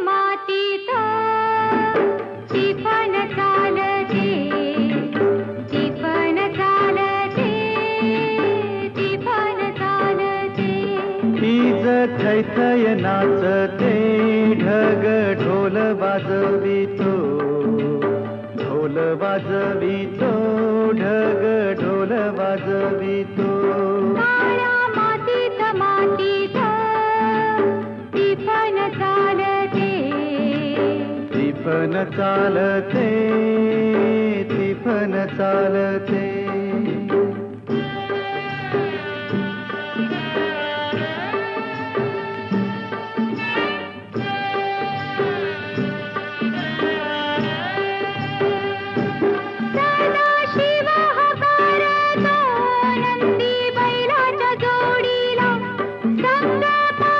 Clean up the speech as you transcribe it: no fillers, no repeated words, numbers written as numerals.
मातीत टिपण चालते, टिपण चालते, टिपण चालते. हीच थैथय नाचते, ढग ढोल वाजवितो, ढोल वाजवितो, ढग ढोल वाजवितो. काळ्या मातीत मातीत टिपण चालते, टिपण चालते, टिपण चालते.